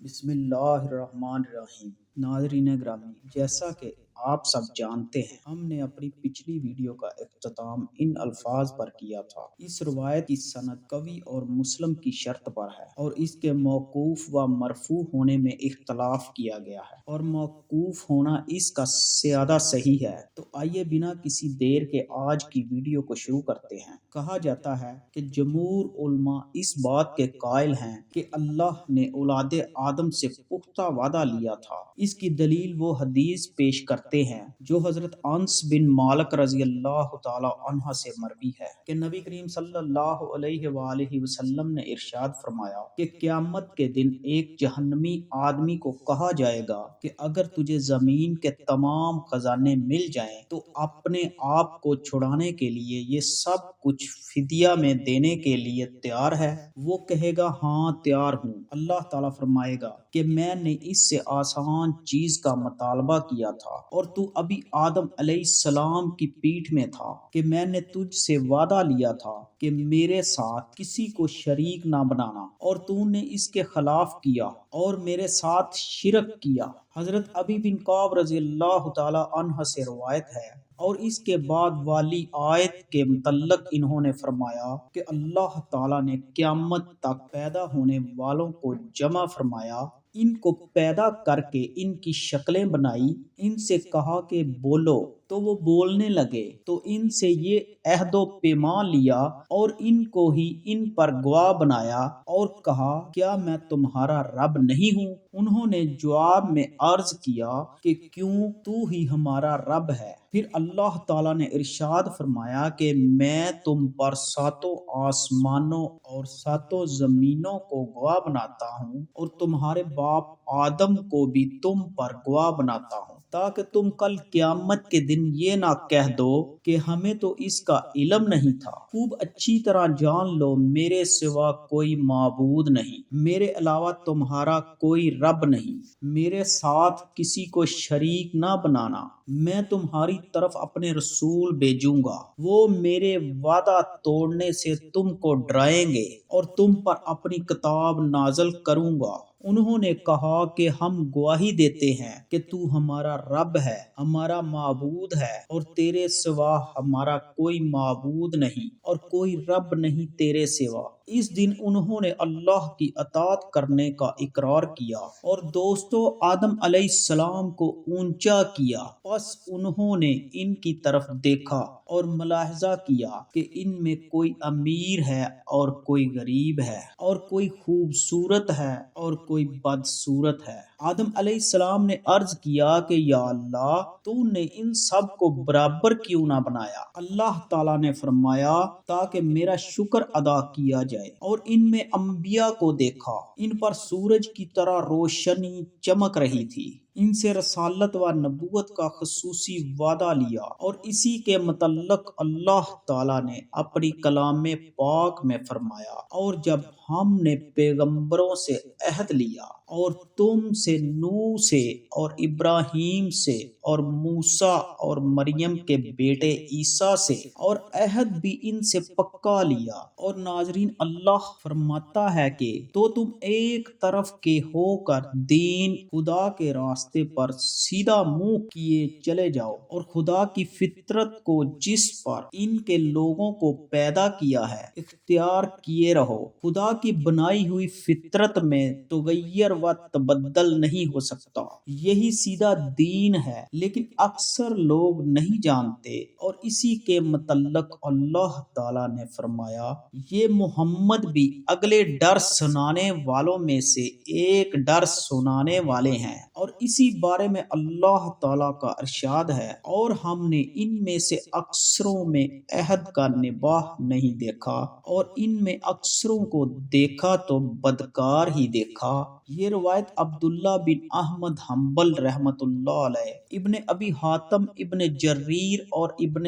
بسم اللہ الرحمن الرحیم۔ ناظرین گرامی، جیسا کہ آپ سب جانتے ہیں، ہم نے اپنی پچھلی ویڈیو کا اختتام ان الفاظ پر کیا تھا: اس روایت کی سند قوی اور مسلم کی شرط پر ہے، اور اس کے موقوف و مرفوع ہونے میں اختلاف کیا گیا ہے، اور موقوف ہونا اس کا زیادہ صحیح ہے۔ تو آئیے بنا کسی دیر کے آج کی ویڈیو کو شروع کرتے ہیں۔ کہا جاتا ہے کہ جمہور علماء اس بات کے قائل ہیں کہ اللہ نے اولاد آدم سے پختہ وعدہ لیا تھا۔ اس کی دلیل وہ حدیث پیش کرتے ہیں جو حضرت انس بن مالک رضی اللہ تعالی عنہ سے مروی ہے کہ نبی کریم صلی اللہ علیہ وآلہ وسلم نے ارشاد فرمایا کہ قیامت کے دن ایک جہنمی آدمی کو کہا جائے گا کہ اگر تجھے زمین کے تمام خزانے مل جائیں تو اپنے آپ کو چھڑانے کے لیے یہ سب کچھ فدیہ میں دینے کے لیے تیار ہے؟ وہ کہے گا ہاں تیار ہوں۔ اللہ تعالیٰ فرمائے گا کہ میں نے اس سے آسان چیز کا مطالبہ کیا تھا اور تو ابھی آدم علیہ السلام کی پیٹھ میں تھا کہ میں نے تجھ سے وعدہ لیا تھا کہ میرے ساتھ کسی کو شریک نہ بنانا، اور تو نے اس کے خلاف کیا اور میرے ساتھ شرک کیا۔ حضرت ابی بن کعب رضی اللہ تعالی عنہ سے روایت ہے، اور اس کے بعد والی آیت کے متعلق انہوں نے فرمایا کہ اللہ تعالیٰ نے قیامت تک پیدا ہونے والوں کو جمع فرمایا، ان کو پیدا کر کے ان کی شکلیں بنائی، ان سے کہا کہ بولو تو وہ بولنے لگے، تو ان سے یہ عہد و پیمان لیا اور ان کو ہی ان پر گواہ بنایا اور کہا کیا میں تمہارا رب نہیں ہوں؟ انہوں نے جواب میں عرض کیا کہ کیوں، تو ہی ہمارا رب ہے۔ پھر اللہ تعالیٰ نے ارشاد فرمایا کہ میں تم پر ساتوں آسمانوں اور ساتوں زمینوں کو گواہ بناتا ہوں، اور تمہارے باپ آدم کو بھی تم پر گواہ بناتا ہوں، تاکہ تم کل قیامت کے دن یہ نہ کہہ دو کہ ہمیں تو اس کا علم نہیں تھا۔ خوب اچھی طرح جان لو میرے سوا کوئی معبود نہیں، میرے علاوہ تمہارا کوئی رب نہیں، میرے ساتھ کسی کو شریک نہ بنانا۔ میں تمہاری طرف اپنے رسول بھیجوں گا، وہ میرے وعدہ توڑنے سے تم کو ڈرائیں گے اور تم پر اپنی کتاب نازل کروں گا۔ انہوں نے کہا کہ ہم گواہی دیتے ہیں کہ تو ہمارا رب ہے، ہمارا معبود ہے، اور تیرے سوا ہمارا کوئی معبود نہیں اور کوئی رب نہیں تیرے سوا۔ اس دن انہوں نے اللہ کی اطاعت کرنے کا اقرار کیا اور دوستو آدم علیہ السلام کو اونچا کیا۔ پس انہوں نے ان کی طرف دیکھا اور ملاحظہ کیا کہ ان میں کوئی امیر ہے اور کوئی غریب ہے، اور کوئی خوبصورت ہے اور کوئی بدصورت ہے۔ آدم علیہ السلام نے عرض کیا کہ یا اللہ، تو نے ان سب کو برابر کیوں نہ بنایا؟ اللہ تعالیٰ نے فرمایا تاکہ میرا شکر ادا کیا جائے، اور ان میں انبیاء کو دیکھا، ان پر سورج کی طرح روشنی چمک رہی تھی، ان سے رسالت و نبوت کا خصوصی وعدہ لیا، اور اسی کے متعلق اللہ تعالیٰ نے اپنی کلام پاک میں فرمایا اور جب ہم نے پیغمبروں سے عہد لیا اور تم سے نوح سے اور ابراہیم سے اور موسیٰ اور مریم کے بیٹے عیسیٰ سے، اور عہد بھی ان سے پکا لیا۔ اور ناظرین، اللہ فرماتا ہے کہ تو تم ایک طرف کے ہو کر دین خدا کے راستے پر سیدھا منہ کیے چلے جاؤ، اور خدا کی فطرت کو جس پر ان کے لوگوں کو پیدا کیا ہے اختیار کیے رہو۔ خدا کی بنائی ہوئی فطرت میں تغیر و تبدل نہیں ہو سکتا، یہی سیدھا دین ہے، لیکن اکثر لوگ نہیں جانتے۔ اور اسی کے متعلق اللہ تعالیٰ نے فرمایا یہ محمد بھی اگلے ڈر سنانے والوں میں سے ایک ڈر سنانے والے ہیں۔ اور اسی بارے میں اللہ تعالیٰ کا ارشاد ہے اور ہم نے ان میں سے اکثروں میں عہد کا نباہ نہیں دیکھا، اور ان میں اکثروں کو دیکھا تو بدکار ہی دیکھا۔ یہ روایت عبداللہ بن احمد حنبل رحمۃ اللہ علیہ، ابن ابی حاتم، ابن جریر اور ابن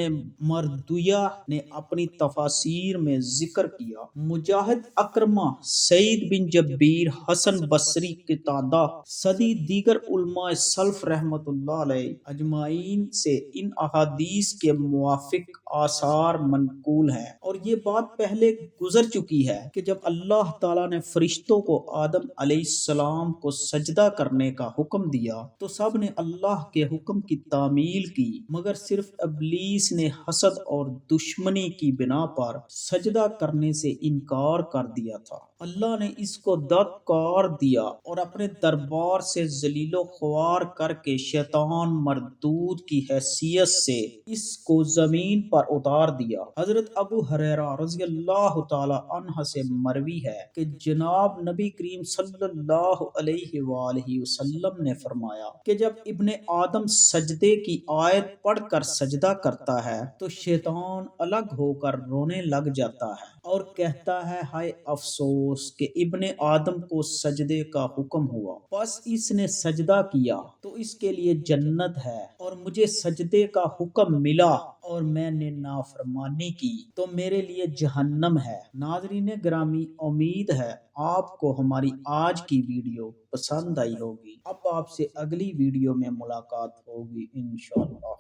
مردویہ نے اپنی تفاسیر میں ذکر کیا۔ مجاہد، اکرمہ، سعید بن جبیر، حسن بصری، قتادہ، سدی، دیگر علماء علماء سلف رحمۃ اللہ علیہ اجمعین سے ان احادیث کے موافق آثار منقول ہیں، اور یہ بات پہلے گزر چکی ہے کہ جب اللہ تعالیٰ نے فرشتوں کو آدم علیہ السلام کو سجدہ کرنے کا حکم دیا تو سب نے اللہ کے حکم کی تعمیل کی، مگر صرف ابلیس نے حسد اور دشمنی کی بنا پر سجدہ کرنے سے انکار کر دیا تھا۔ اللہ نے اس کو دھتکار دیا اور اپنے دربار سے ذلیل و خوار کر کے شیطان مردود کی حیثیت سے اس کو زمین پر اتار دیا۔ حضرت ابو ہریرہ رضی اللہ تعالی عنہ سے مروی ہے کہ جناب نبی کریم صلی اللہ علیہ وآلہ وسلم نے فرمایا کہ جب ابن آدم سجدے کی آیت پڑھ کر سجدہ کرتا ہے تو شیطان الگ ہو کر رونے لگ جاتا ہے اور کہتا ہے ہائے افسوس کہ ابن آدم کو سجدے کا حکم ہوا، بس اس نے سجدہ کیا تو اس کے لیے جنت ہے، اور مجھے سجدے کا حکم ملا اور میں نے نافرمانی کی تو میرے لیے جہنم ہے۔ ناظرین گرامی، امید ہے آپ کو ہماری آج کی ویڈیو پسند آئی ہوگی۔ اب آپ سے اگلی ویڈیو میں ملاقات ہوگی انشاءاللہ۔